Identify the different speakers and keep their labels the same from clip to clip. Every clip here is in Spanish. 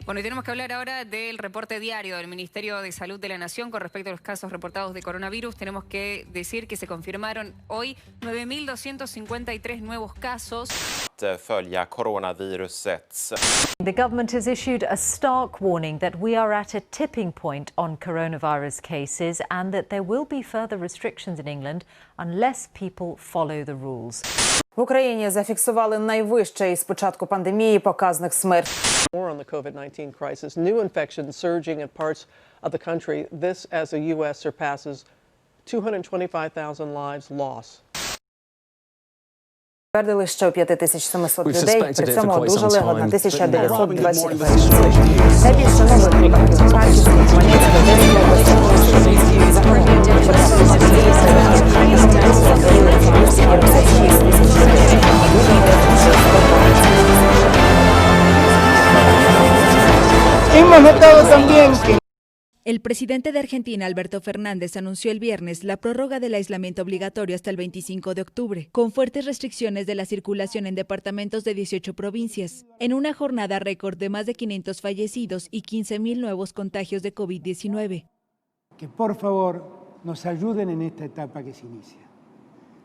Speaker 1: Bueno, y tenemos que hablar ahora del reporte diario del Ministerio de Salud de la Nación con respecto a los casos reportados de coronavirus. Tenemos que decir que se confirmaron hoy 9.253 nuevos casos.
Speaker 2: Följa coronaviruset.
Speaker 3: The government has issued a stark warning that we are at a tipping point on coronavirus cases and that there will be further restrictions in England unless people follow the rules.
Speaker 4: В Україні зафіксували найвищий з початку пандемії показник смертності.
Speaker 5: More on the COVID-19 crisis, new infections surging in parts of the country. This as the U.S. surpasses 225,000 lives lost.
Speaker 4: Підтвердили, що 5700 людей, при цьому одужали 1920. Найбільше нових випадків Харківській, Хмельницькій,
Speaker 6: El presidente de Argentina, Alberto Fernández, anunció el viernes la prórroga del aislamiento obligatorio hasta el 25 de octubre, con fuertes restricciones de la circulación en departamentos de 18 provincias, en una jornada récord de más de 500 fallecidos y 15.000 nuevos contagios de COVID-19.
Speaker 7: Que por favor nos ayuden en esta etapa que se inicia.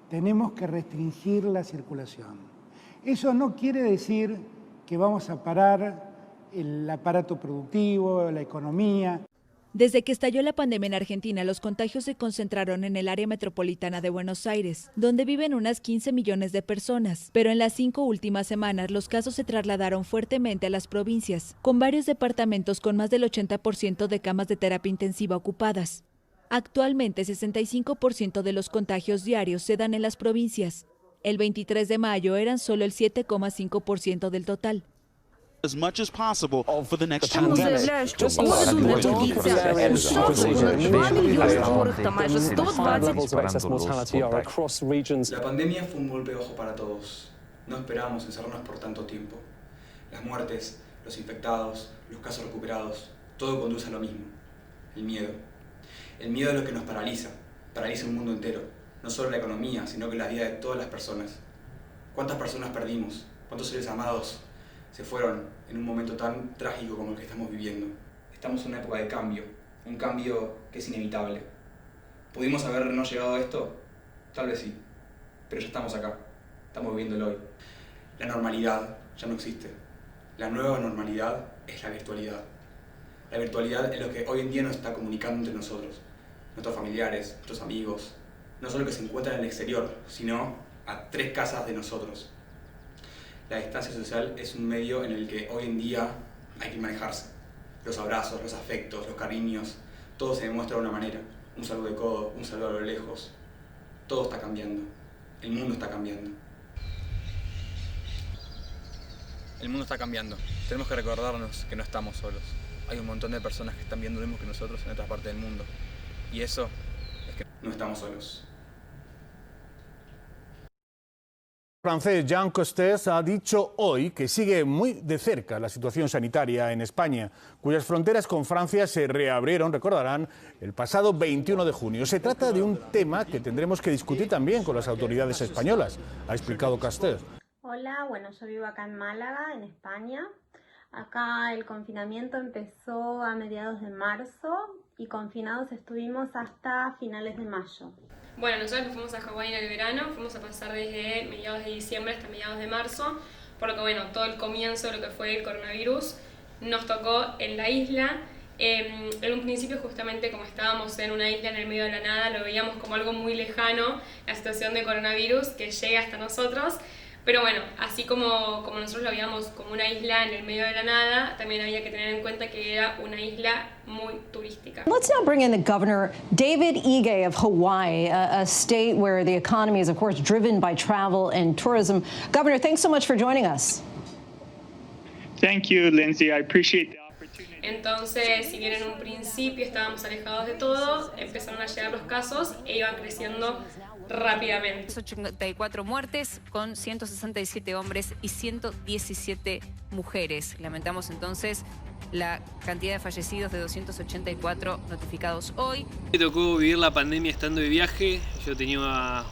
Speaker 7: Tenemos que restringir la circulación. Eso no quiere decir que vamos a parar el aparato productivo, la economía.
Speaker 6: Desde que estalló la pandemia en Argentina, los contagios se concentraron en el área metropolitana de Buenos Aires, donde viven unas 15 millones de personas. Pero en las 5 últimas semanas, los casos se trasladaron fuertemente a las provincias, con varios departamentos con más del 80% de camas de terapia intensiva ocupadas. Actualmente, 65% de los contagios diarios se dan en las provincias. El 23 de mayo eran solo el 7,5% del total.
Speaker 8: As much as possible for the next
Speaker 9: Чому заявляє, що ковіду не боїться? Шоцу понад 2 мільйони хворих та майже 120.
Speaker 10: La pandemia fue un golpe bajo para todos. No esperamos encerrarnos por tanto tiempo. Las muertes, los infectados, los casos recuperados, todo conduce a lo mismo. El miedo. El miedo es lo que nos paraliza. Paraliza un mundo entero. No solo la economía, sino que la vida de todas las personas. ¿Cuántas personas perdimos? ¿Cuántos seres amados se fueron en un momento tan trágico como el que estamos viviendo? Estamos en una época de cambio, un cambio que es inevitable. ¿Pudimos haber no llegado a esto? Tal vez sí, pero ya estamos acá, estamos viviéndolo hoy. La normalidad ya no existe. La nueva normalidad es la virtualidad. La virtualidad es lo que hoy en día nos está comunicando entre nosotros, nuestros familiares, nuestros amigos, no solo que se encuentran en el exterior, sino a 3 casas de nosotros. La distancia social es un medio en el que hoy en día hay que manejarse. Los abrazos, los afectos, los cariños, todo se demuestra de una manera. Un saludo de codo, un saludo a lo lejos. Todo está cambiando. El mundo está cambiando. El mundo está cambiando. Tenemos que recordarnos que no estamos solos. Hay un montón de personas que están viendo lo mismo que nosotros en otras partes del mundo. Y eso es que no estamos solos.
Speaker 11: El francés Jean Castex ha dicho hoy que sigue muy de cerca la situación sanitaria en España, cuyas fronteras con Francia se reabrieron, recordarán, el pasado 21 de junio. Se trata de un tema que tendremos que discutir también con las autoridades españolas, ha explicado Castex.
Speaker 12: Hola, bueno, yo vivo acá en Málaga, en España. Acá el confinamiento empezó a mediados de marzo y confinados estuvimos hasta finales de mayo.
Speaker 13: Bueno, nosotros nos fuimos a Hawái en el verano, fuimos a pasar desde mediados de diciembre hasta mediados de marzo, por lo que bueno, todo el comienzo de lo que fue el coronavirus nos tocó en la isla. En un principio, justamente como estábamos en una isla en el medio de la nada, lo veíamos como algo muy lejano, la situación de coronavirus que llega hasta nosotros. Pero bueno, así como nosotros lo veíamos como una isla en el medio de la nada, también había que tener en cuenta que era una isla muy turística.
Speaker 14: Let's now bring in the governor, David Ige of Hawaii, a state where the economy is, of course, driven by travel and tourism. Governor, thanks so much for joining us.
Speaker 15: Thank you, Lindsay. I appreciate the opportunity.
Speaker 13: Entonces, si bien en un principio estábamos alejados de todo, empezaron a llegar los casos e iban creciendo rápidamente.
Speaker 1: 84 muertes con 167 hombres y 117 mujeres. Lamentamos entonces la cantidad de fallecidos de 284 notificados hoy.
Speaker 16: Me tocó vivir la pandemia estando de viaje. Yo tenía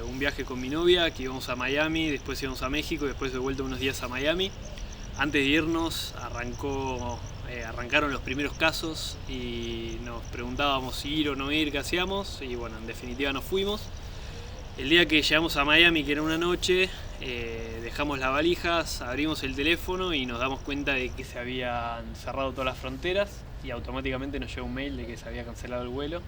Speaker 16: un viaje con mi novia que íbamos a Miami, después íbamos a México, después de vuelta unos días a Miami. antes de irnos arrancaron los primeros casos y nos preguntábamos si ir o no ir, qué hacíamos, y bueno, en definitiva nos fuimos. El día que llegamos a Miami, que era una noche, dejamos las valijas, abrimos el teléfono y nos damos cuenta de que se habían cerrado todas las fronteras y automáticamente nos llegó un mail de que se había cancelado el vuelo.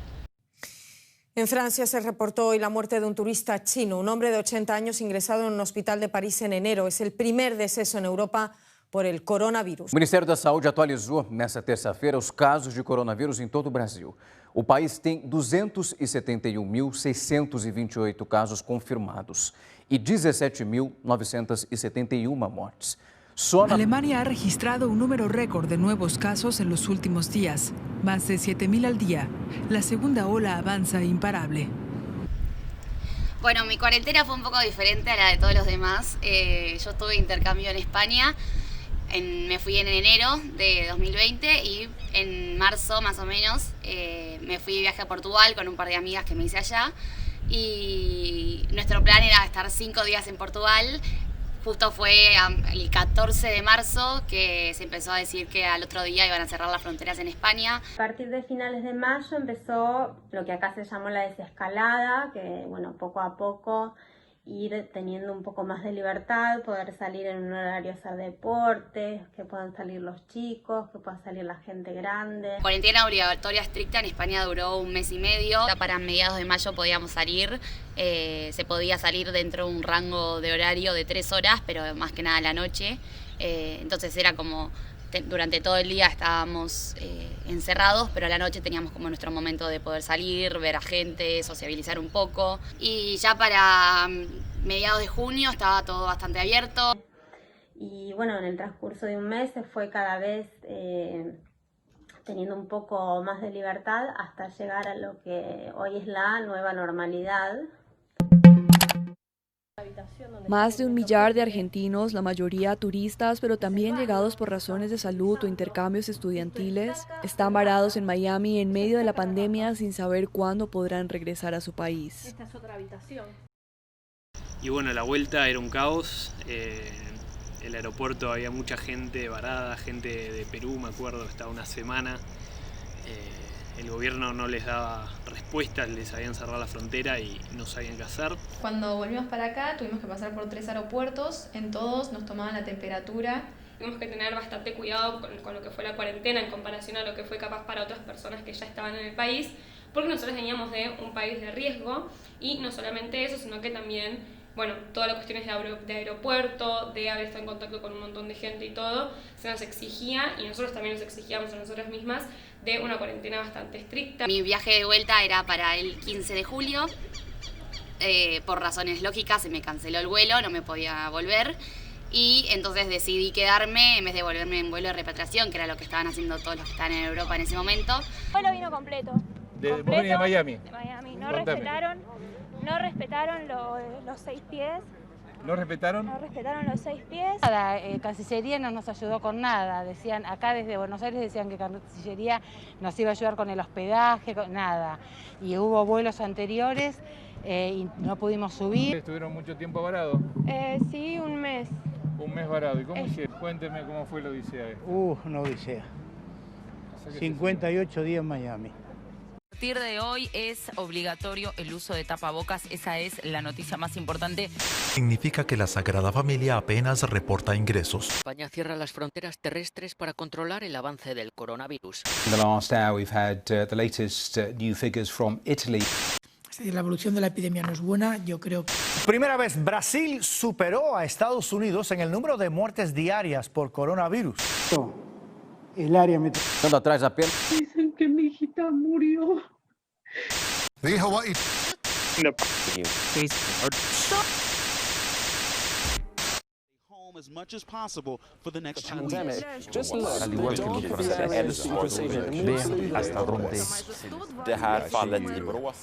Speaker 4: En Francia se reportó hoy la muerte de un turista chino, un hombre de 80 años ingresado en un hospital de París en enero. Es el primer deceso en Europa por el coronavírus.
Speaker 17: O Ministério da Saúde atualizou nesta terça-feira os casos de coronavírus em todo o Brasil. O país tem 271.628 casos confirmados e 17.971 mortes.
Speaker 18: Alemania ha registrado un número récord de nuevos casos en los últimos días, más de 7.000 al día. La segunda ola avanza imparable.
Speaker 19: Bueno, mi cuarentena fue un poco diferente a la de todos los demás. Yo tuve intercambio en España, me fui en enero de 2020 y en marzo más o menos me fui de viaje a Portugal con un par de amigas que me hice allá y nuestro plan era estar 5 días en Portugal. Justo fue el 14 de marzo que se empezó a decir que al otro día iban a cerrar las fronteras en España.
Speaker 12: A partir de finales de mayo empezó lo que acá se llamó la desescalada, que bueno, poco a poco ir teniendo un poco más de libertad, poder salir en un horario a hacer deportes, que puedan salir los chicos, que pueda salir la gente grande.
Speaker 19: La cuarentena obligatoria estricta en España duró 1 mes y medio. Para mediados de mayo podíamos salir, se podía salir dentro de un rango de horario de 3 horas, pero más que nada a la noche. Entonces era como durante todo el día estábamos encerrados, pero a la noche teníamos como nuestro momento de poder salir, ver a gente, sociabilizar un poco. Y ya para mediados de junio estaba todo bastante abierto.
Speaker 12: Y bueno, en el transcurso de un mes se fue cada vez teniendo un poco más de libertad hasta llegar a lo que hoy es la nueva normalidad.
Speaker 6: Más de 1 millar de argentinos, la mayoría turistas, pero también llegados por razones de salud o intercambios estudiantiles, están varados en Miami en medio de la pandemia sin saber cuándo podrán regresar a su país.
Speaker 13: Esta es otra habitación.
Speaker 16: Y bueno, la vuelta era un caos. El aeropuerto había mucha gente varada, gente de Perú, me acuerdo, estaba una semana. El gobierno no les daba respuestas, les habían cerrado la frontera y no sabían qué hacer.
Speaker 13: Cuando volvimos para acá tuvimos que pasar por 3 aeropuertos, en todos nos tomaban la temperatura. Tuvimos que tener bastante cuidado con lo que fue la cuarentena en comparación a lo que fue capaz para otras personas que ya estaban en el país, porque nosotros veníamos de un país de riesgo y no solamente eso, sino que también, bueno, todas las cuestiones de aeropuerto, de haber estado en contacto con un montón de gente y todo, se nos exigía y nosotros también nos exigíamos a nosotras mismas de una cuarentena bastante estricta.
Speaker 19: Mi viaje de vuelta era para el 15 de julio. Por razones lógicas se me canceló el vuelo, no me podía volver. Y entonces decidí quedarme en vez de volverme en vuelo de repatriación, que era lo que estaban haciendo todos los que estaban en Europa en ese momento.
Speaker 20: El vuelo vino completo.
Speaker 11: ¿Vos venís de Miami?
Speaker 20: De Miami. No respetaron los 6 pies.
Speaker 11: ¿No respetaron?
Speaker 20: No respetaron los 6 pies.
Speaker 21: Nada, Cancillería no nos ayudó con nada. Decían, acá desde Buenos Aires decían que Cancillería nos iba a ayudar con el hospedaje, con nada. Y hubo vuelos anteriores y no pudimos subir.
Speaker 11: ¿Estuvieron mucho tiempo varados?
Speaker 20: Sí, 1 mes.
Speaker 11: Un mes varado. ¿Y cómo hicieron? Cuénteme cómo fue la odisea.
Speaker 22: Una odisea. 58 días en Miami.
Speaker 1: A partir de hoy es obligatorio el uso de tapabocas, esa es la noticia más importante.
Speaker 23: Significa que la Sagrada Familia apenas reporta ingresos.
Speaker 24: España cierra las fronteras terrestres para controlar el avance del coronavirus.
Speaker 25: In the last hour we've had the latest new figures from Italy.
Speaker 26: Es decir, la evolución de la epidemia no es buena, yo creo que...
Speaker 27: Primera vez, Brasil superó a Estados Unidos en el número de muertes diarias por coronavirus.
Speaker 7: El área metropolitana.
Speaker 17: Atrás apenas.
Speaker 28: Dicen que mi hijita murió.
Speaker 23: The Hawaii.
Speaker 8: Home as much as possible for the next 2
Speaker 2: pandemic
Speaker 8: weeks.
Speaker 2: just det här fallet i Borås.